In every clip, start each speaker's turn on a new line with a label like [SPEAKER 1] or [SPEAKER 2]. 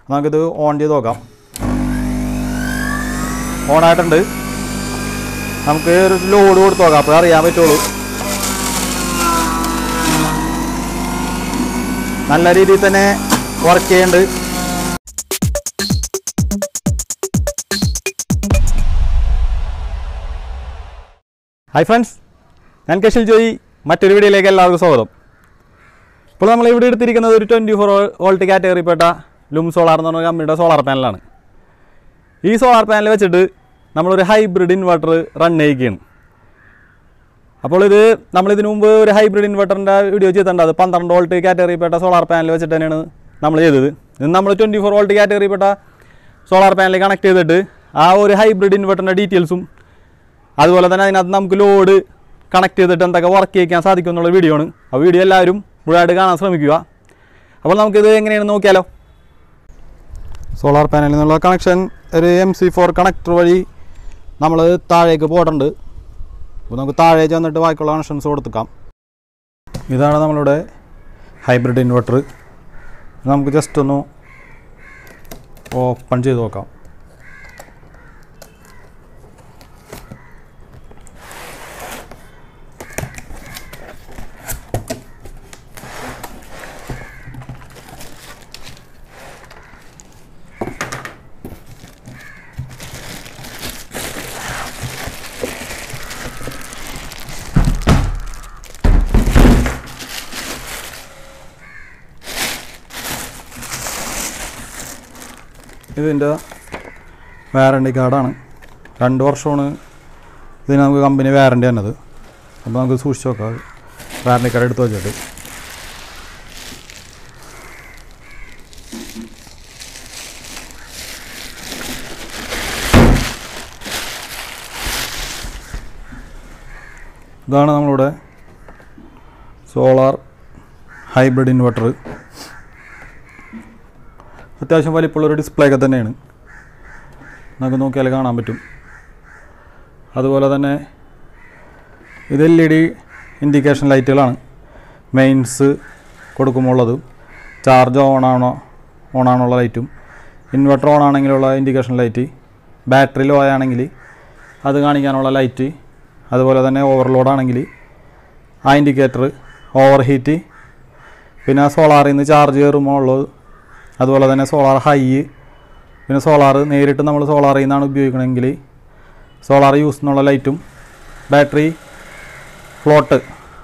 [SPEAKER 1] നമുക്കിത് ഓൺ ചെയ്ത് നോക്കാം. ഓണായിട്ടുണ്ട്. നമുക്ക് ഒരു ലോഡ് കൊടുത്ത് നോക്കാം, അപ്പോൾ അറിയാൻ പറ്റുള്ളൂ. നല്ല രീതിയിൽ തന്നെ വർക്ക് ചെയ്യുന്നുണ്ട്. ഹായ് ഫ്രണ്ട്സ്, ഞാൻ കഷിൽ ജോയി. മറ്റൊരു വീഡിയോയിലേക്ക് എല്ലാവർക്കും സ്വാഗതം. ഇപ്പോൾ നമ്മൾ ഇവിടെ എടുത്തിരിക്കുന്നത് ഒരു 24 വോൾട്ട് കാറ്റഗറിപ്പെട്ട ലും സോളാർ എന്ന് പറഞ്ഞ കമ്പനിയുടെ സോളാർ പാനലാണ്. ഈ സോളാർ പാനൽ വെച്ചിട്ട് നമ്മളൊരു ഹൈബ്രിഡ് ഇൻവെർട്ടർ റൺ ചെയ്യിക്കുകയാണ്. അപ്പോൾ നമ്മളിതിനു മുമ്പ് ഒരു ഹൈബ്രിഡ് ഇൻവെർട്ടറിൻ്റെ വീഡിയോ ചെയ്തിട്ടുണ്ട്. അത് 12 വോൾട്ട് കാറ്റഗറിപ്പെട്ട സോളാർ പാനൽ വെച്ചിട്ട് തന്നെയാണ് നമ്മൾ ചെയ്തത്. ഇത് നമ്മൾ 24 വോൾട്ട് കാറ്റഗറിപ്പെട്ട സോളാർ പാനൽ കണക്ട് ചെയ്തിട്ട് ആ ഒരു ഹൈബ്രിഡ് ഇൻവെർട്ടറിൻ്റെ ഡീറ്റെയിൽസും അതുപോലെ തന്നെ അതിനകത്ത് നമുക്ക് ലോഡ് കണക്ട് ചെയ്തിട്ട് എന്തൊക്കെ വർക്ക് ചെയ്യിക്കാൻ സാധിക്കും എന്നുള്ള വീഡിയോ ആണ്. ആ വീഡിയോ എല്ലാവരും മുഴുവനായിട്ട് കാണാൻ ശ്രമിക്കുക. അപ്പോൾ നമുക്കിത് എങ്ങനെയാണെന്ന് നോക്കിയാലോ. സോളാർ പാനലിൽ നിന്നുള്ള കണക്ഷൻ ഒരു MC4 കണക്ടർ വഴി നമ്മൾ താഴേക്ക് പോയിട്ടുണ്ട്. അപ്പോൾ നമുക്ക് താഴെ ചെന്നിട്ട് ബാക്കിയുള്ള കണക്ഷൻസ് കൊടുത്തേക്കാം. ഇതാണ് നമ്മളുടെ ഹൈബ്രിഡ് ഇൻവെർട്ടർ. നമുക്ക് ജസ്റ്റ് ഒന്ന് ഓപ്പൺ ചെയ്ത് നോക്കാം. ഇതിൻ്റെ വാറണ്ടി കാർഡാണ്. 2 വർഷമാണ് ഇതിന് നമുക്ക് കമ്പനി വാറണ്ടി തന്നത്. അപ്പോൾ നമുക്ക് സൂക്ഷിച്ച് നോക്കാം. വാറണ്ടി കാർഡ് എടുത്ത് വെച്ചിട്ട് ഇതാണ് നമ്മളുടെ സോളാർ ഹൈബ്രിഡ് ഇൻവെർട്ടർ. അത്യാവശ്യം വലിപ്പമുള്ളൊരു ഡിസ്പ്ലേ ഒക്കെ തന്നെയാണ്, നമുക്ക് നോക്കിയാൽ കാണാൻ പറ്റും. അതുപോലെ തന്നെ ഇത് LED ഇൻഡിക്കേഷൻ ലൈറ്റുകളാണ്. മെയിൻസ് കൊടുക്കുമ്പോൾ ഉള്ളത് ചാർജ് ഓണാണുള്ള ലൈറ്റും, ഇൻവെർട്ടർ ഓൺ ആണെങ്കിലുള്ള ഇൻഡിക്കേഷൻ ലൈറ്റ്, ബാറ്ററി ലോ ആണെങ്കിൽ അത് കാണിക്കാനുള്ള ലൈറ്റ്, അതുപോലെ തന്നെ ഓവർലോഡ് ആണെങ്കിൽ ആ ഇൻഡിക്കേറ്റർ, ഓവർ ഹീറ്റ്, പിന്നെ സോളാറിൽ നിന്ന് ചാർജ് കയറുമ്പോൾ ഉള്ളത്, അതുപോലെ തന്നെ സോളാർ ഹൈ, പിന്നെ സോളാർ നേരിട്ട് നമ്മൾ സോളാറിൽ നിന്നാണ് ഉപയോഗിക്കണമെങ്കിൽ സോളാർ യൂസ് എന്നുള്ള ലൈറ്റും, ബാറ്ററി ഫ്ലോട്ട്,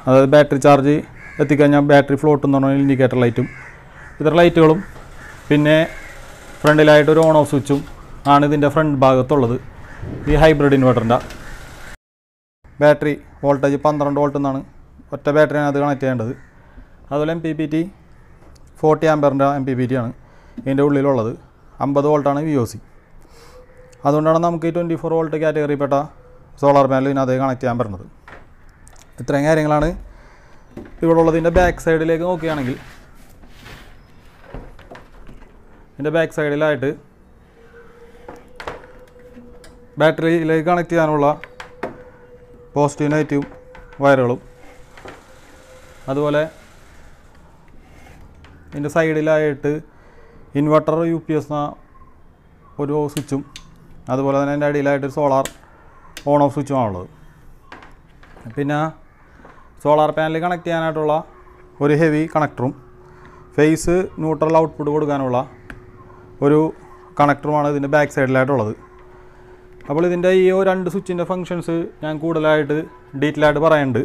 [SPEAKER 1] അതായത് ബാറ്ററി ചാർജ് എത്തിക്കഴിഞ്ഞാൽ ബാറ്ററി ഫ്ലോട്ട് എന്ന് പറഞ്ഞ ഇൻഡിക്കേറ്റർ ലൈറ്റും, ഇത്ര ലൈറ്റുകളും, പിന്നെ ഫ്രണ്ടിലായിട്ടൊരു ഓൺ ഓഫ് സ്വിച്ചും ആണ് ഇതിൻ്റെ ഫ്രണ്ട് ഭാഗത്തുള്ളത്. ഈ ഹൈബ്രിഡ് ഇൻവെർട്ടറിൻ്റെ ബാറ്ററി വോൾട്ടേജ് 12 വോൾട്ട് എന്നാണ് ഒറ്റ ബാറ്ററിയാണ് അത് കണക്ട് ചെയ്യേണ്ടത്. അതുപോലെ MPPT 40 ആമ്പറിൻ്റെ MPPT ആണ് ഇതിൻ്റെ ഉള്ളിലുള്ളത്. 50 വോൾട്ടാണ് VOC. അതുകൊണ്ടാണ് നമുക്ക് ഈ 24 വോൾട്ട് കാറ്റഗറിപ്പെട്ട സോളാർ പാനൽ ഇതിനകത്ത് കണക്ട് ചെയ്യാൻ പറ്റുന്നത്. ഇത്രയും കാര്യങ്ങളാണ് ഇവിടെ ഉള്ളത്. ഇതിൻ്റെ ബാക്ക് സൈഡിലേക്ക് നോക്കുകയാണെങ്കിൽ ഇതിൻ്റെ ബാക്ക് സൈഡിലായിട്ട് ബാറ്ററിയിലേക്ക് കണക്ട് ചെയ്യാനുള്ള പോസിറ്റീവ് നെഗറ്റീവ് വയറുകളും, അതുപോലെ ഇതിൻ്റെ സൈഡിലായിട്ട് ഇൻവെർട്ടർ UPS എന്ന ഒരു സ്വിച്ചും, അതുപോലെ തന്നെ അതിൻ്റെ അടിയിലായിട്ട് സോളാർ ഓൺ ഓഫ് സ്വിച്ചുമാണുള്ളത്. പിന്നെ സോളാർ പാനൽ കണക്ട് ചെയ്യാനായിട്ടുള്ള ഒരു ഹെവി കണക്ടറും ഫേസ് ന്യൂട്രൽ ഔട്ട്പുട്ട് കൊടുക്കാനുള്ള ഒരു കണക്ടറുമാണ് ഇതിൻ്റെ ബാക്ക് സൈഡിലായിട്ടുള്ളത്. അപ്പോൾ ഇതിൻ്റെ ഈ 2 സ്വിച്ചിൻ്റെ ഫങ്ഷൻസ് ഞാൻ കൂടുതലായിട്ട് ഡീറ്റെയിലായിട്ട് പറയുന്നുണ്ട്.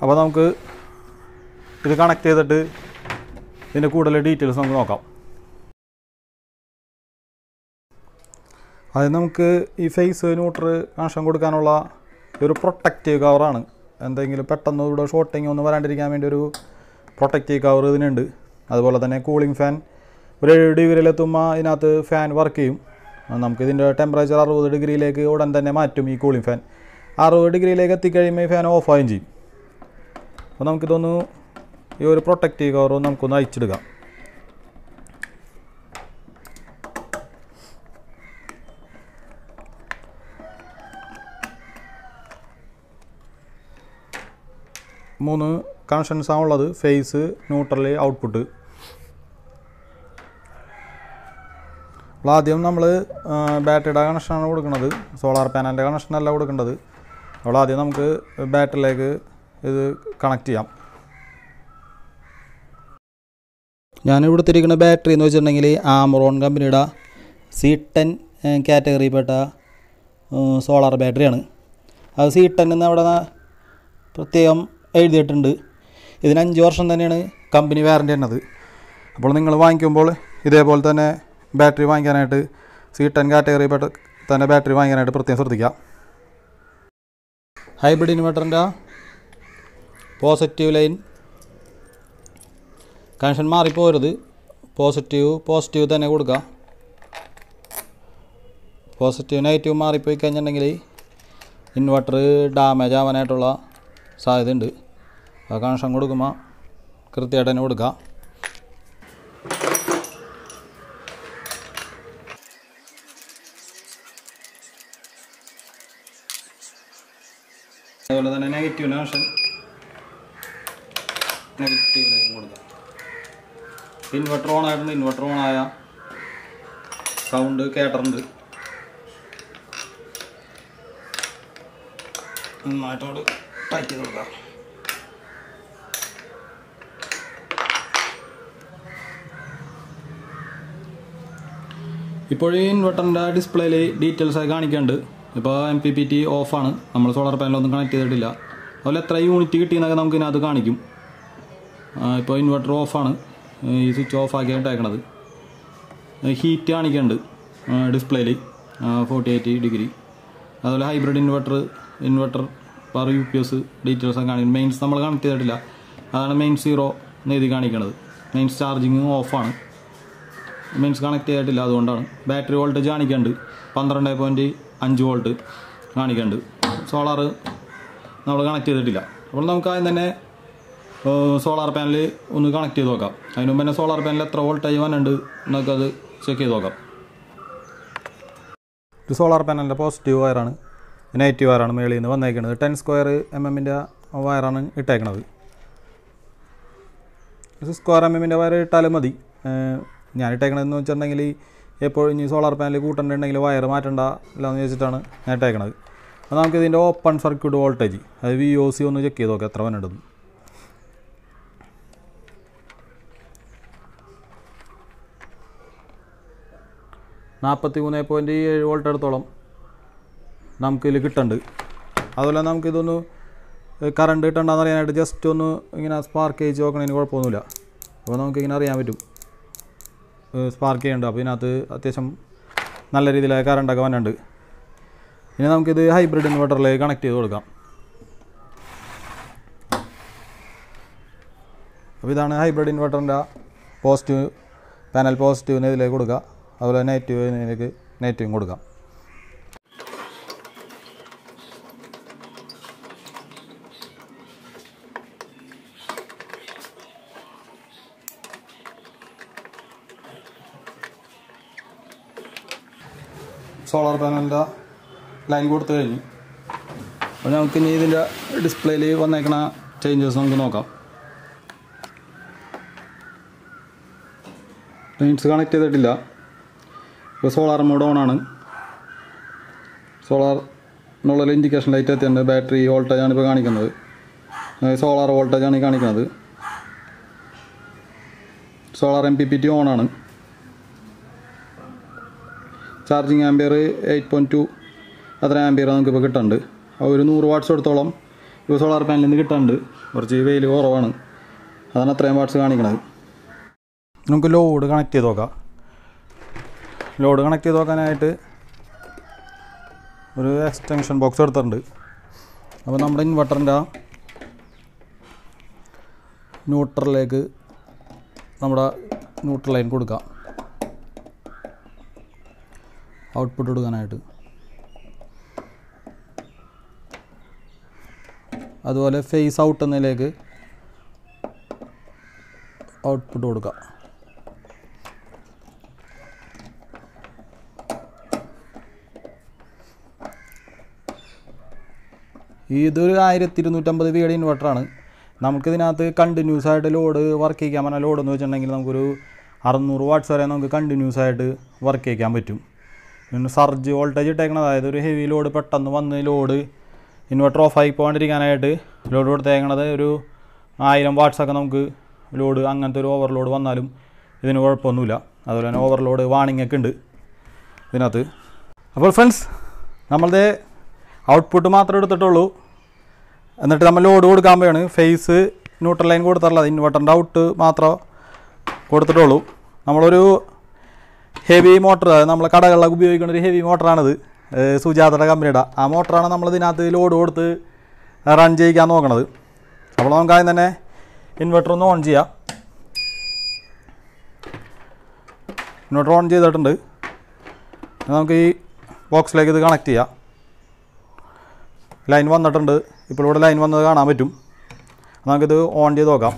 [SPEAKER 1] അപ്പോൾ നമുക്ക് ഇത് കണക്ട് ചെയ്തിട്ട് ഇതിൻ്റെ കൂടുതൽ ഡീറ്റെയിൽസ് നമുക്ക് നോക്കാം. അത് നമുക്ക് ഈ ഫേസ് ന്യൂട്രൽ കണക്ഷൻ കൊടുക്കാനുള്ള ഒരു പ്രൊട്ടക്റ്റീവ് കവറാണ്. എന്തെങ്കിലും പെട്ടെന്ന് ഇവിടെ ഷോർട്ടിങ് ഒന്നും വരാണ്ടിരിക്കാൻ വേണ്ടി ഒരു പ്രൊട്ടക്റ്റീവ് കവർ ഇതിനുണ്ട്. അതുപോലെ തന്നെ കൂളിംഗ് ഫാൻ ഒരു 7 ഡിഗ്രിയിലെത്തുമ്പോൾ ഇതിനകത്ത് ഫാൻ വർക്ക് ചെയ്യും. നമുക്കിതിൻ്റെ ടെമ്പറേച്ചർ 60 ഡിഗ്രിയിലേക്ക് ഉടൻ തന്നെ മാറ്റും. ഈ കൂളിംഗ് ഫാൻ 60 ഡിഗ്രിയിലേക്ക് എത്തിക്കഴിയുമ്പോൾ ഈ ഫാൻ ഓഫ് ആവുകയും ചെയ്യും. അപ്പോൾ നമുക്കിതൊന്ന് ഈ ഒരു പ്രൊട്ടക്റ്റീവ് കവർ നമുക്കൊന്ന് അയച്ചെടുക്കാം. മൂന്ന് കണക്ഷൻസാണ് ഉള്ളത്: ഫേസ്, ന്യൂട്രൽ, ഔട്ട്പുട്ട്. അപ്പോൾ ആദ്യം നമ്മൾ ബാറ്ററിയുടെ കണക്ഷനാണ് കൊടുക്കുന്നത്, സോളാർ പാനലിൻ്റെ കണക്ഷനല്ല കൊടുക്കേണ്ടത്. അപ്പോൾ ആദ്യം നമുക്ക് ബാറ്ററിയിലേക്ക് ഇത് കണക്ട് ചെയ്യാം. ഞാനിവിടെ തിരിക്കുന്ന ബാറ്ററി എന്ന് വെച്ചിട്ടുണ്ടെങ്കിൽ ആമറോൺ കമ്പനിയുടെ C10 കാറ്റഗറിയിൽപ്പെട്ട സോളാർ ബാറ്ററിയാണ്. അത് C10 എന്ന് അവിടെ പ്രത്യേകം എഴുതിയിട്ടുണ്ട്. ഇതിന് 5 വർഷം തന്നെയാണ് കമ്പനി വാറൻറ്റി തരുന്നത്. അപ്പോൾ നിങ്ങൾ വാങ്ങിക്കുമ്പോൾ ഇതേപോലെ തന്നെ ബാറ്ററി വാങ്ങിക്കാനായിട്ട് C10 കാറ്റഗറിയിൽപ്പെട്ട തന്നെ ബാറ്ററി വാങ്ങിക്കാനായിട്ട് പ്രത്യേകം ശ്രദ്ധിക്കുക. ഹൈബ്രിഡ് ഇൻവെർട്ടറിൻ്റെ പോസിറ്റീവ് ലൈൻ കണക്ഷൻ മാറിപ്പോരുത്. പോസിറ്റീവ് തന്നെ കൊടുക്കുക. പോസിറ്റീവ് നെഗറ്റീവ് മാറിപ്പോയി കഴിഞ്ഞിട്ടുണ്ടെങ്കിൽ ഇൻവെർട്ടർ ഡാമേജ് ആവാനായിട്ടുള്ള സാധ്യതയുണ്ട്. ആ കണക്ഷൻ കൊടുക്കുമ്പോൾ കൃത്യമായിട്ട് തന്നെ കൊടുക്കുക. അതുപോലെ തന്നെ നെഗറ്റീവ് കണക്ഷൻ നെഗറ്റീവിലേക്ക് കൊടുക്കുക. ഇൻവെർട്ടർ ഓൺ ആയിട്ടുണ്ട്. ഇൻവെർട്ടർ ഓൺ ആയ സൗണ്ട് കേട്ടിട്ടുണ്ട്. നന്നായിട്ടോട് ടൈറ്റ് ചെയ്ത് കൊടുക്കുക. ഇപ്പോൾ ഈ ഇൻവെർട്ടറിൻ്റെ ഡിസ്പ്ലേയിൽ ഡീറ്റെയിൽസ് ആയി കാണിക്കുന്നുണ്ട്. ഇപ്പോൾ MPPT ഓഫാണ്, നമ്മൾ സോളാർ പാനലൊന്നും കണക്ട് ചെയ്തിട്ടില്ല. അതുപോലെ എത്ര യൂണിറ്റ് കിട്ടിയെന്നൊക്കെ നമുക്ക് ഇതിനകത്ത് കാണിക്കും. ഇപ്പോൾ ഇൻവെർട്ടർ ഓഫാണ്, ഈ സ്വിച്ച് ഓഫ് ആക്കിയാണ് ഇട്ടേക്കണത്. ഹീറ്റ് കാണിക്കുന്നുണ്ട് ഡിസ്പ്ലേയിൽ 48 ഡിഗ്രി. അതുപോലെ ഹൈബ്രിഡ് ഇൻവെർട്ടർ പെർ UPS ഡീറ്റെയിൽസൊക്കെ കാണിക്കും. മെയിൻസ് നമ്മൾ കണക്ട് ചെയ്തിട്ടില്ല, അതാണ് മെയിൻസ് 0 എന്ന് എഴുതി കാണിക്കുന്നത്. മെയിൻസ് ചാർജിങ് ഓഫാണ്, മെയിൻസ് കണക്ട് ചെയ്തിട്ടില്ല, അതുകൊണ്ടാണ്. ബാറ്ററി വോൾട്ടേജ് കാണിക്കുന്നുണ്ട് 12.5 വോൾട്ട് കാണിക്കുന്നുണ്ട്. സോളാർ നമ്മൾ കണക്ട് ചെയ്തിട്ടില്ല. അപ്പോൾ നമുക്ക് ആദ്യം തന്നെ സോളാർ പാനൽ ഒന്ന് കണക്ട് ചെയ്ത് നോക്കാം. അതിന് മുമ്പ് തന്നെ സോളാർ പാനൽ എത്ര വോൾട്ടേജ് വന്നിട്ടുണ്ട് എന്നൊക്കെ അത് ചെക്ക് ചെയ്ത് നോക്കാം. ഇത് സോളാർ പാനലിൻ്റെ പോസിറ്റീവ് വയറാണ്, നെഗറ്റീവ് വയറാണ് മേളിൽ നിന്ന് വന്നേക്കുന്നത്. 10 സ്ക്വയർ mm വയറാണ് ഇട്ടേക്കണത്. സ്ക്വയർ mm വയർ ഇട്ടാലും മതി. ഞാൻ ഇട്ടേക്കണതെന്ന് വെച്ചിട്ടുണ്ടെങ്കിൽ എപ്പോഴും ഇനി സോളാർ പാനൽ കൂട്ടണ്ടെങ്കിൽ വയർ മാറ്റണ്ട എന്ന് വെച്ചിട്ടാണ് ഞാൻ ഇട്ടേക്കണത്. അപ്പോൾ നമുക്കിതിൻ്റെ ഓപ്പൺ സർക്യൂട്ട് വോൾട്ടേജ്, അത് VOC ഒന്ന് ചെക്ക് ചെയ്ത് നോക്കാം എത്ര വന്നിട്ടുണ്ട്. 43.7 വോൾട്ട് അടുത്തോളം നമുക്കിതിൽ കിട്ടുന്നുണ്ട്. അതുപോലെ നമുക്കിതൊന്ന് കറണ്ട് കിട്ടണ്ടെന്ന് അറിയാനായിട്ട് ജസ്റ്റ് ഒന്ന് ഇങ്ങനെ സ്പാർക്ക് ചെയ്ത് നോക്കണതിന് കുഴപ്പമൊന്നുമില്ല. അപ്പോൾ നമുക്കിങ്ങനെ അറിയാൻ പറ്റും സ്പാർക്ക് ചെയ്യുന്നുണ്ട്. അപ്പോൾ ഇതിനകത്ത് അത്യാവശ്യം നല്ല രീതിയിലായ കറണ്ടൊക്കെ വന്നിട്ടുണ്ട്. ഇനി നമുക്കിത് ഹൈബ്രിഡ് ഇൻവെർട്ടറിലേക്ക് കണക്ട് ചെയ്ത് കൊടുക്കാം. അപ്പോൾ ഇതാണ് ഹൈബ്രിഡ് ഇൻവെർട്ടറിൻ്റെ പോസിറ്റീവ് പാനൽ. പോസിറ്റീവിന് ഇതിലേക്ക് കൊടുക്കുക, അതുപോലെ നെഗറ്റീവിലേക്ക് നെഗറ്റീവും കൊടുക്കാം. സോളാർ പാനലിൻ്റെ ലൈൻ കൊടുത്തു കഴിഞ്ഞു. അപ്പോൾ നമുക്ക് ഇനി ഇതിൻ്റെ ഡിസ്പ്ലേയിൽ വന്നേക്കണ ചേഞ്ചസ് നമുക്ക് നോക്കാം. ലൈൻസ് കണക്ട് ചെയ്തിട്ടില്ല. ഇപ്പോൾ സോളാർ മോഡ് ഓണാണ്. സോളാർ എന്നുള്ള ഇൻഡിക്കേഷൻ ലൈറ്റ് എത്തിയുണ്ട്. ബാറ്ററി വോൾട്ടേജാണ് ഇപ്പോൾ കാണിക്കുന്നത്. സോളാർ വോൾട്ടേജാണ് ഈ കാണിക്കുന്നത്. സോളാർ MPPT ഓണാണ്. ചാർജിങ് ആംബിയർ 8.2 അത്ര ആംബിയർ നമുക്കിപ്പോൾ കിട്ടുന്നുണ്ട്. ഒരു 100 വാട്ട്സ് എടുത്തോളം ഇപ്പോൾ സോളാർ പാനലിൽ നിന്ന് കിട്ടുന്നുണ്ട്. കുറച്ച് വെയിൽ കുറവാണ്, അതാണ് അത്രയും വാട്ട്സ് കാണിക്കുന്നത്. നമുക്ക് ലോഡ് കണക്ട് ചെയ്ത് നോക്കാം. ലോഡ് കണക്ട് ചെയ്ത് നോക്കാനായിട്ട് ഒരു എക്സ്റ്റൻഷൻ ബോക്സ് എടുത്തിട്ടുണ്ട്. അപ്പോൾ നമ്മുടെ ഇൻവെർട്ടറിൻ്റെ ന്യൂട്രലിലേക്ക് നമ്മുടെ ന്യൂട്രൽ ലൈൻ കൊടുക്കാം ഔട്ട്പുട്ട് കൊടുക്കാനായിട്ട്. അതുപോലെ ഫേസ് ഔട്ട് എന്നതിലേക്ക് ഔട്ട്പുട്ട് കൊടുക്കാം. ഇതൊരു 1250 VAD ഇൻവെർട്ടറാണ്. നമുക്കിതിനകത്ത് കണ്ടിന്യൂസ് ആയിട്ട് ലോഡ് വർക്ക് ചെയ്യാൻ പറഞ്ഞാൽ ലോഡ് എന്ന് വെച്ചിട്ടുണ്ടെങ്കിൽ നമുക്കൊരു 600 വാട്ട്സ് വരെ നമുക്ക് കണ്ടിന്യൂസ് ആയിട്ട് വർക്ക് ചെയ്യിക്കാൻ പറ്റും. പിന്നെ സർജ് വോൾട്ടേജ് ഇട്ടേക്കണം, അതായത് ഒരു ഹെവി ലോഡ് പെട്ടെന്ന് വന്ന് ലോഡ് ഇൻവെർട്ടർ ഓഫ് ആയി പോകാണ്ടിരിക്കാനായിട്ട് ലോഡ് കൊടുത്തേക്കണത് ഒരു 1000 വാട്ട്സൊക്കെ നമുക്ക് ലോഡ് അങ്ങനത്തെ ഒരു ഓവർലോഡ് വന്നാലും ഇതിന് കുഴപ്പമൊന്നുമില്ല. അതുപോലെ തന്നെ ഓവർലോഡ് വാണിംഗ് ഒക്കെ ഉണ്ട് ഇതിനകത്ത്. അപ്പോൾ ഫ്രണ്ട്സ്, നമ്മളുടെ ഔട്ട്പുട്ട് മാത്രമേ എടുത്തിട്ടുള്ളൂ. എന്നിട്ട് നമ്മൾ ലോഡ് കൊടുക്കാൻ പോയാണ്. ഫേസ് ന്യൂട്രൽ ലൈൻ കൊടുത്തിട്ടുള്ളത് ഇൻവെർട്ടറിൻ്റെ ഔട്ട് മാത്രം കൊടുത്തിട്ടുള്ളൂ. നമ്മളൊരു ഹെവി മോട്ടർ, നമ്മൾ കടകളിലൊക്കെ ഉപയോഗിക്കുന്ന ഒരു ഹെവി മോട്ടറാണിത്, സുജാതയുടെ കമ്പനിയുടെ. ആ മോട്ടറാണ് നമ്മളിതിനകത്ത് ലോഡ് കൊടുത്ത് റൺ ചെയ്യിക്കാൻ നോക്കണത്. അപ്പോൾ നമുക്ക് ആദ്യം തന്നെ ഇൻവെർട്ടർ ഒന്ന് ഓൺ ചെയ്യാം. ഇൻവെർട്ടർ ഓൺ ചെയ്തിട്ടുണ്ട്. നമുക്ക് ഈ ബോക്സിലേക്ക് ഇത് കണക്ട് ചെയ്യാം. ലൈൻ വന്നിട്ടുണ്ട്. ഇപ്പോൾ ഇവിടെ ലൈൻ വന്നത് കാണാൻ പറ്റും. നമുക്കിത് ഓൺ ചെയ്ത് നോക്കാം.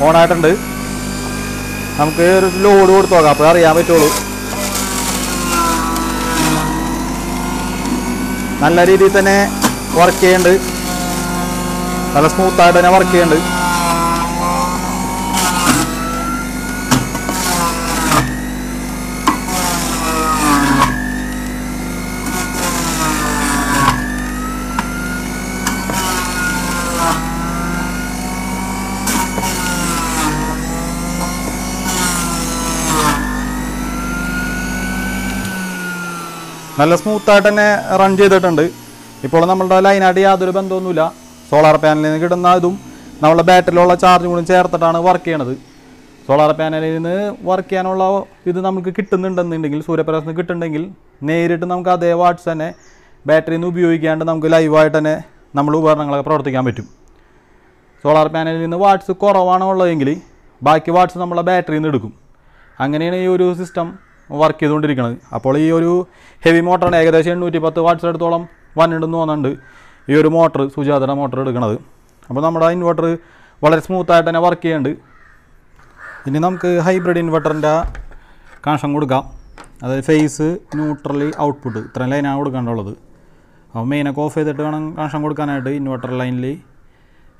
[SPEAKER 1] ഓണായിട്ടുണ്ട്. നമുക്ക് ഒരു ലോഡ് കൊടുത്ത് നോക്കാം, അപ്പോൾ അറിയാൻ പറ്റുള്ളൂ. നല്ല രീതിയിൽ തന്നെ വർക്ക് ചെയ്യുന്നുണ്ട്, നല്ല സ്മൂത്തായിട്ട് തന്നെ വർക്ക് ചെയ്യുന്നുണ്ട്. നല്ല സ്മൂത്തായിട്ട് തന്നെ റൺ ചെയ്തിട്ടുണ്ട്. ഇപ്പോൾ നമ്മളുടെ ലൈനായിട്ട് യാതൊരു ബന്ധമൊന്നുമില്ല. സോളാർ പാനലിൽ നിന്ന് കിട്ടുന്ന ഇതും നമ്മളുടെ ബാറ്ററിയിലുള്ള ചാർജും കൂടി ചേർത്തിട്ടാണ് വർക്ക് ചെയ്യണത്. സോളാർ പാനലിൽ നിന്ന് വർക്ക് ചെയ്യാനുള്ള ഇത് നമുക്ക് കിട്ടുന്നുണ്ടെന്നുണ്ടെങ്കിൽ, സൂര്യപ്രകാശത്തിന് കിട്ടുന്നുണ്ടെങ്കിൽ നേരിട്ട് നമുക്ക് അതേ വാട്ട്സ് തന്നെ ബാറ്ററിയിൽ നിന്ന് ഉപയോഗിക്കാണ്ട് നമുക്ക് ലൈവായിട്ട് തന്നെ നമ്മൾ ഉപകരണങ്ങളൊക്കെ പ്രവർത്തിക്കാൻ പറ്റും. സോളാർ പാനലിൽ നിന്ന് വാട്ട്സ് കുറവാണ് ഉള്ളതെങ്കിൽ ബാക്കി വാട്ട്സ് നമ്മളെ ബാറ്ററിയിൽ നിന്ന് എടുക്കും. അങ്ങനെയാണ് ഈ ഒരു സിസ്റ്റം വർക്ക് ചെയ്തുകൊണ്ടിരിക്കുന്നത്. അപ്പോൾ ഈ ഒരു ഹെവി മോട്ടറാണ്, ഏകദേശം 810 വാട്ട്സ് അടുത്തോളം വന്നിട്ടുണ്ടെന്ന് തോന്നുന്നുണ്ട് ഈ ഒരു മോട്ടർ, സുജാതയുടെ മോട്ടർ എടുക്കുന്നത്. അപ്പോൾ നമ്മുടെ ഇൻവെർട്ടർ വളരെ സ്മൂത്തായിട്ട് തന്നെ വർക്ക് ചെയ്യുന്നുണ്ട്. ഇനി നമുക്ക് ഹൈബ്രിഡ് ഇൻവെർട്ടറിൻ്റെ കണക്ഷൻ കൊടുക്കാം. അതായത് ഫേസ്, ന്യൂട്രലി, ഔട്ട്പുട്ട്, ഇത്രയും ലൈനാണ് കൊടുക്കേണ്ടുള്ളത്. അപ്പോൾ മെയിനൊക്കെ ഓഫ് ചെയ്തിട്ട് വേണം കണക്ഷൻ കൊടുക്കാനായിട്ട്. ഇൻവെർട്ടർ ലൈനിൽ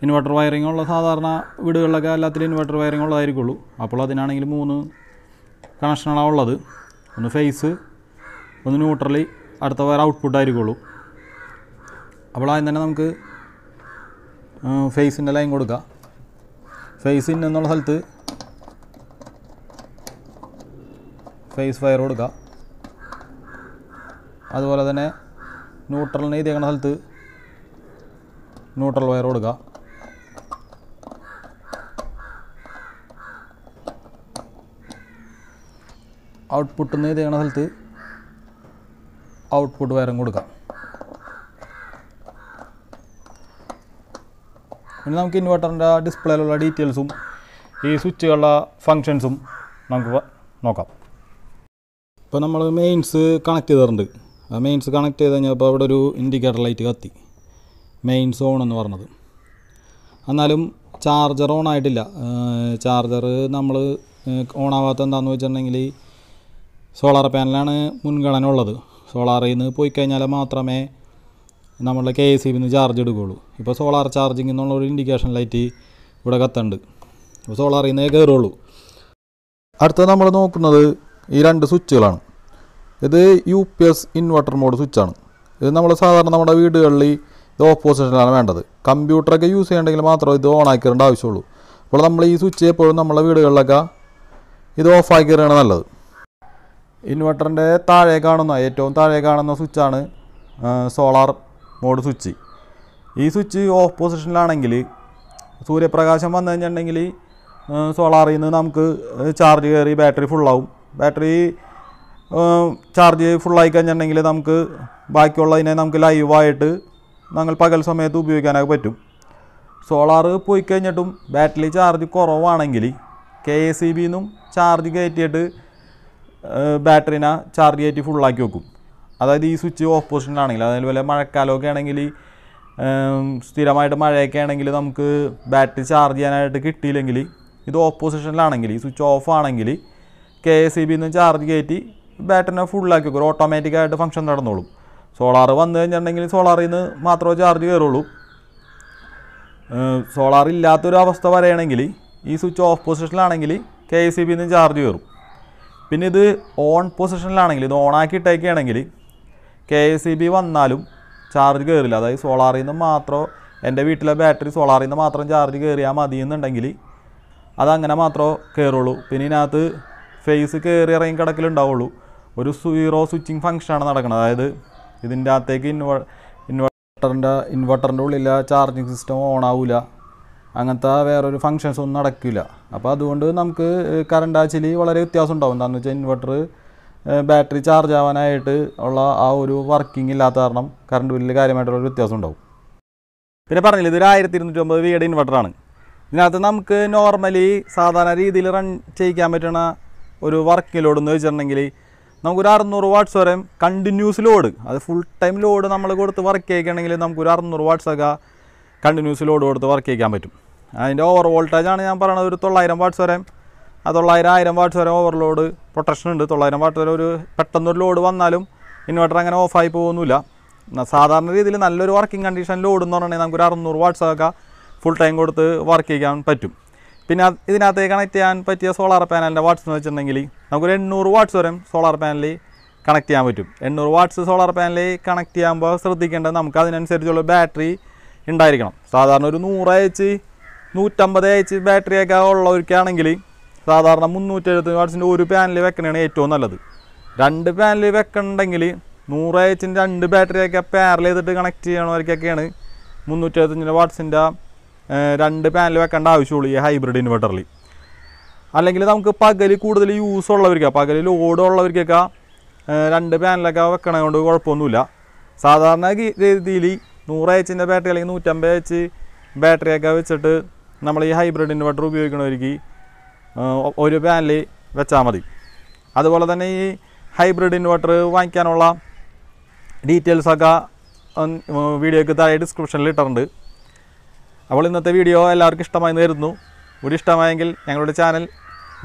[SPEAKER 1] ഇൻവെർട്ടർ വയറിംഗ് ഉള്ള സാധാരണ വീടുകളിലൊക്കെ എല്ലാത്തിലും ഇൻവെർട്ടർ വയറിംഗ് ഉള്ളതായിരിക്കുള്ളൂ. അപ്പോൾ അതിനാണെങ്കിൽ 3 കണക്ഷനാണ് ഉള്ളത്. ഒന്ന് ഫേസ്, ഒന്ന് ന്യൂട്രലി, അടുത്ത വയർ ഔട്ട്പുട്ടായിരിക്കുള്ളൂ. അപ്പോൾ ആദ്യം തന്നെ നമുക്ക് ഫേസിൻ്റെ ലൈൻ കൊടുക്കുക. ഫേസ് ഇൻ എന്നുള്ള സ്ഥലത്ത് ഫേസ് വയർ കൊടുക്കുക. അതുപോലെ തന്നെ ന്യൂട്രലിന് ഇതേക്കുന്ന സ്ഥലത്ത് ന്യൂട്രൽ വയർ കൊടുക്കുക. ഔട്ട്പുട്ടിൽ നിന്ന് ഇതേക്കുന്ന സ്ഥലത്ത് ഔട്ട്പുട്ട് വയറും കൊടുക്കാം. ഇനി നമുക്ക് ഇൻവെർട്ടറിൻ്റെ ഡിസ്പ്ലേയിലുള്ള ഡീറ്റെയിൽസും ഈ സ്വിച്ചുകളുടെ ഫങ്ഷൻസും നമുക്ക് നോക്കാം. ഇപ്പോൾ നമ്മൾ മെയിൻസ് കണക്ട് ചെയ്തിട്ടുണ്ട്. ആ മെയിൻസ് കണക്ട് ചെയ്ത് കഴിഞ്ഞപ്പോൾ അവിടെ ഒരു ഇൻഡിക്കേറ്റർ ലൈറ്റ് കത്തി, മെയിൻസ് ഓൺ എന്ന് പറഞ്ഞത്. എന്നാലും ചാർജർ ഓൺ ആയിട്ടില്ല. ചാർജർ നമ്മൾ ഓണാവാത്ത എന്താണെന്ന് വെച്ചിട്ടുണ്ടെങ്കിൽ സോളാർ പാനലാണ് മുൻഗണന ഉള്ളത്. സോളാറിൽ നിന്ന് പോയി കഴിഞ്ഞാൽ മാത്രമേ നമ്മളുടെ KSEBിൽ നിന്ന് ചാർജ് എടുക്കുകയുള്ളൂ. ഇപ്പോൾ സോളാർ ചാർജിങ് എന്നുള്ളൊരു ഇൻഡിക്കേഷൻ ലൈറ്റ് ഇവിടെ കത്തുന്നുണ്ട്. അപ്പോൾ സോളാറിൽ നിന്നേ കയറുള്ളൂ. അടുത്തത് നമ്മൾ നോക്കുന്നത് ഈ 2 സ്വിച്ചുകളാണ്. ഇത് UPS ഇൻവെർട്ടർ മോഡ് സ്വിച്ചാണ്. ഇത് നമ്മൾ സാധാരണ നമ്മുടെ വീടുകളിൽ ഇത് ഓഫ് പൊസിഷനിലാണ് വേണ്ടത്. കമ്പ്യൂട്ടറൊക്കെ യൂസ് ചെയ്യണമെങ്കിൽ മാത്രമേ ഇത് ഓൺ ആക്കിയിടേണ്ട ആവശ്യമുള്ളൂ. അപ്പോൾ നമ്മൾ ഈ സ്വിച്ച് എപ്പോഴും നമ്മുടെ വീടുകളിലൊക്കെ ഇത് ഓഫ് ആക്കിയിടുകയാണ് നല്ലത്. ഇൻവെർട്ടറിൻ്റെ ഏറ്റവും താഴെ കാണുന്ന സ്വിച്ചാണ് സോളാർ മോഡ് സ്വിച്ച്. ഈ സ്വിച്ച് ഓഫ് പൊസിഷനിലാണെങ്കിൽ സൂര്യപ്രകാശം വന്നു കഴിഞ്ഞിട്ടുണ്ടെങ്കിൽ സോളാറിൽ നിന്ന് നമുക്ക് ചാർജ് കയറി ബാറ്ററി ഫുള്ളാവും. ബാറ്ററി ചാർജ് ഫുള്ളായി കഴിഞ്ഞിട്ടുണ്ടെങ്കിൽ നമുക്ക് ബാക്കിയുള്ളതിനെ നമുക്ക് ലൈവായിട്ട് ഞങ്ങൾ പകൽ സമയത്ത് ഉപയോഗിക്കാനൊക്കെ പറ്റും. സോളാർ പോയി കഴിഞ്ഞിട്ടും ബാറ്ററി ചാർജ് കുറവാണെങ്കിൽ KSEBിൽ നിന്നും ചാർജ് കയറ്റിയിട്ട് ബാറ്ററിനെ ചാർജ് കയറ്റി ഫുള്ളാക്കി വെക്കും. അതായത് ഈ സ്വിച്ച് ഓഫ് പൊസിഷനിലാണെങ്കിൽ, അതേപോലെ മഴക്കാലമൊക്കെ ആണെങ്കിൽ സ്ഥിരമായിട്ട് മഴയൊക്കെ ആണെങ്കിൽ നമുക്ക് ബാറ്ററി ചാർജ് ചെയ്യാനായിട്ട് കിട്ടിയില്ലെങ്കിൽ ഇത് ഓഫ് പൊസിഷനിലാണെങ്കിൽ, ഈ സ്വിച്ച് ഓഫ് ആണെങ്കിൽ KSEBിൽ നിന്ന് ചാർജ് കയറ്റി ബാറ്ററിനെ ഫുള്ളാക്കി വെക്കും. ഓട്ടോമാറ്റിക്കായിട്ട് ഫംഗ്ഷൻ നടന്നോളും. സോളാർ വന്നു കഴിഞ്ഞിട്ടുണ്ടെങ്കിൽ സോളാറിൽ നിന്ന് മാത്രമേ ചാർജ് കയറുള്ളൂ. സോളാർ ഇല്ലാത്തൊരു അവസ്ഥ വരെയാണെങ്കിൽ ഈ സ്വിച്ച് ഓഫ് പൊസിഷനിലാണെങ്കിൽ KECB നിന്ന് ചാർജ് കയറും. പിന്നെ ഇത് ഓൺ പൊസിഷനിലാണെങ്കിൽ, ഇത് ഓണാക്കിയിട്ടേക്കുകയാണെങ്കിൽ KECB വന്നാലും ചാർജ് കയറില്ല. അതായത് സോളാറിൽ നിന്ന് മാത്രം, എൻ്റെ വീട്ടിലെ ബാറ്ററി സോളാറിൽ നിന്ന് മാത്രം ചാർജ് കയറിയാൽ മതി എന്നുണ്ടെങ്കിൽ അതങ്ങനെ മാത്രമേ കയറുള്ളൂ. പിന്നെ ഇതിനകത്ത് ഫേസ് കയറി ഇറങ്ങി കിടക്കലുണ്ടാവുള്ളൂ. ഒരു സീറോ സ്വിച്ചിങ് ഫംഗ്ഷനാണ് നടക്കുന്നത്. അതായത് ഇതിൻ്റെ അകത്തേക്ക് ഇൻവെർട്ടറിൻ്റെ ഉള്ളിലെ ചാർജിങ് സിസ്റ്റം ഓൺ ആവില്ല, അങ്ങനത്തെ വേറൊരു ഫങ്ഷൻസ് ഒന്നും നടക്കില്ല. അപ്പോൾ അതുകൊണ്ട് നമുക്ക് കറണ്ട് ആച്ചിൽ വളരെ വ്യത്യാസം ഉണ്ടാവും. എന്താണെന്ന് വെച്ചാൽ ഇൻവെർട്ടർ ബാറ്ററി ചാർജ് ആവാനായിട്ട് ഉള്ള ആ ഒരു വർക്കിംഗ് ഇല്ലാത്ത കാരണം കറണ്ട് ബില്ലിൽ കാര്യമായിട്ടുള്ളൊരു വ്യത്യാസം ഉണ്ടാവും. പിന്നെ പറഞ്ഞില്ല, ഇതൊരു 1250 V ഇൻവെർട്ടറാണ്. ഇതിനകത്ത് നമുക്ക് നോർമലി സാധാരണ രീതിയിൽ റൺ ചെയ്യിക്കാൻ പറ്റുന്ന ഒരു വർക്കിംഗ് ലോഡ് എന്ന് വെച്ചിട്ടുണ്ടെങ്കിൽ നമുക്കൊരു 600 വാട്ട്സ് വരെ കണ്ടിന്യൂസ് ലോഡ്, അത് ഫുൾ ടൈം ലോഡ് നമ്മൾ കൊടുത്ത് വർക്ക് ചെയ്യിക്കുകയാണെങ്കിൽ നമുക്കൊരു 600 വാട്ട്സൊക്കെ കണ്ടിന്യൂസ് ലോഡ് കൊടുത്ത് വർക്ക് ചെയ്യിക്കാൻ പറ്റും. അതിൻ്റെ ഓവർ വോൾട്ടേജാണ് ഞാൻ പറയുന്നത് ഒരു 900 വാട്ട്സ് വരെ. ആ 1000 വാട്ട്സ് വരെ ഓവർലോഡ് പ്രൊട്ടക്ഷൻ ഉണ്ട്. 900 വാട്ട് വരെ ഒരു പെട്ടെന്നൊരു ലോഡ് വന്നാലും ഇൻവെർട്ടർ അങ്ങനെ ഓഫായി പോകുന്നില്ല. സാധാരണ രീതിയിൽ നല്ലൊരു വർക്കിംഗ് കണ്ടീഷൻ ലോഡ് എന്ന് പറഞ്ഞിട്ടുണ്ടെങ്കിൽ നമുക്കൊരു 600 വാട്ട്സൊക്കെ ഫുൾ ടൈം കൊടുത്ത് വർക്ക് ചെയ്യാൻ പറ്റും. പിന്നെ ഇതിനകത്തേക്ക് കണക്ട് ചെയ്യാൻ പറ്റിയ സോളാർ പാനലിൻ്റെ വാട്ട്സ് എന്ന് വെച്ചിട്ടുണ്ടെങ്കിൽ നമുക്കൊരു 800 വാട്ട്സ് വരെ സോളാർ പാനലിൽ കണക്ട് ചെയ്യാൻ പറ്റും. 800 വാട്ട്സ് സോളാർ പാനലിൽ കണക്ട് ചെയ്യുമ്പോൾ ശ്രദ്ധിക്കേണ്ടത് നമുക്ക് അതിനനുസരിച്ചുള്ള ബാറ്ററി ഉണ്ടായിരിക്കണം. സാധാരണ ഒരു 100 150 ബാറ്ററിയൊക്കെ ഉള്ളവർക്കാണെങ്കിൽ സാധാരണ 370 വാട്ട്സിൻ്റെ ഒരു പാനൽ വെക്കണതാണ് ഏറ്റവും നല്ലത്. 2 പാനൽ വെക്കണമെങ്കിൽ 100 2 ബാറ്ററിയൊക്കെ പാരൽ ചെയ്തിട്ട് കണക്ട് ചെയ്യണവർക്കൊക്കെയാണ് 375 വാട്ട്സിൻ്റെ 2 പാനൽ വെക്കേണ്ട ആവശ്യമുള്ളൂ ഈ ഹൈബ്രിഡ് ഇൻവെർട്ടറിൽ. അല്ലെങ്കിൽ നമുക്ക് പകൽ കൂടുതൽ യൂസ് ഉള്ളവർക്കൊക്കെ, പകൽ ലോഡ് ഉള്ളവർക്കൊക്കെ 2 പാനലൊക്കെ വെക്കണത് കൊണ്ട് കുഴപ്പമൊന്നുമില്ല. സാധാരണ രീതിയിൽ 100 ബാറ്ററി അല്ലെങ്കിൽ 150 ബാറ്ററിയൊക്കെ വെച്ചിട്ട് നമ്മൾ ഈ ഹൈബ്രിഡ് ഇൻവെർട്ടർ ഉപയോഗിക്കണവർക്ക് ഒരു പാനൽ വെച്ചാൽ മതി. അതുപോലെ തന്നെ ഈ ഹൈബ്രിഡ് ഇൻവെർട്ടർ വാങ്ങിക്കാനുള്ള ഡീറ്റെയിൽസൊക്കെ വീഡിയോയ്ക്ക് താഴെ ഡിസ്ക്രിപ്ഷനിൽ ഇട്ടിട്ടുണ്ട്. അപ്പോൾ ഇന്നത്തെ വീഡിയോ എല്ലാവർക്കും ഇഷ്ടമായി കരുതുന്നു. ഒരു ഇഷ്ടമായെങ്കിൽ ഞങ്ങളുടെ ചാനൽ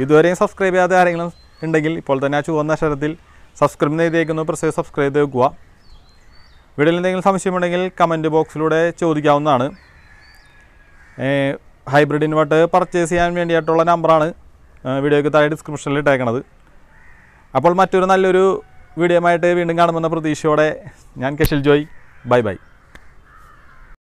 [SPEAKER 1] ഇതുവരെയും സബ്സ്ക്രൈബ് ചെയ്യാത്ത ആരെങ്കിലും ഉണ്ടെങ്കിൽ ഇപ്പോൾ തന്നെ ആ ചുവന്ന അക്ഷരത്തിൽ സബ്സ്ക്രൈബ് ചെയ്തേക്കുന്നു പ്രത്യേകം സബ്സ്ക്രൈബ് ചെയ്ത് വെക്കുക. വീഡിയോയിൽ എന്തെങ്കിലും സംശയമുണ്ടെങ്കിൽ കമൻറ്റ് ബോക്സിലൂടെ ചോദിക്കാവുന്നതാണ്. ഹൈബ്രിഡ് ഇൻവെർട്ടർ പർച്ചേസ് ചെയ്യാൻ വേണ്ടിയിട്ടുള്ള നമ്പറാണ് വീഡിയോയ്ക്ക് താഴെ ഡിസ്ക്രിപ്ഷനിൽ ഇട്ടേക്കണത്. അപ്പോൾ മറ്റൊരു നല്ലൊരു വീഡിയോ ആയിട്ട് വീണ്ടും കാണുമെന്ന പ്രതീക്ഷയോടെ ഞാൻ കെഷിൽ ജോയ്. Bye bye.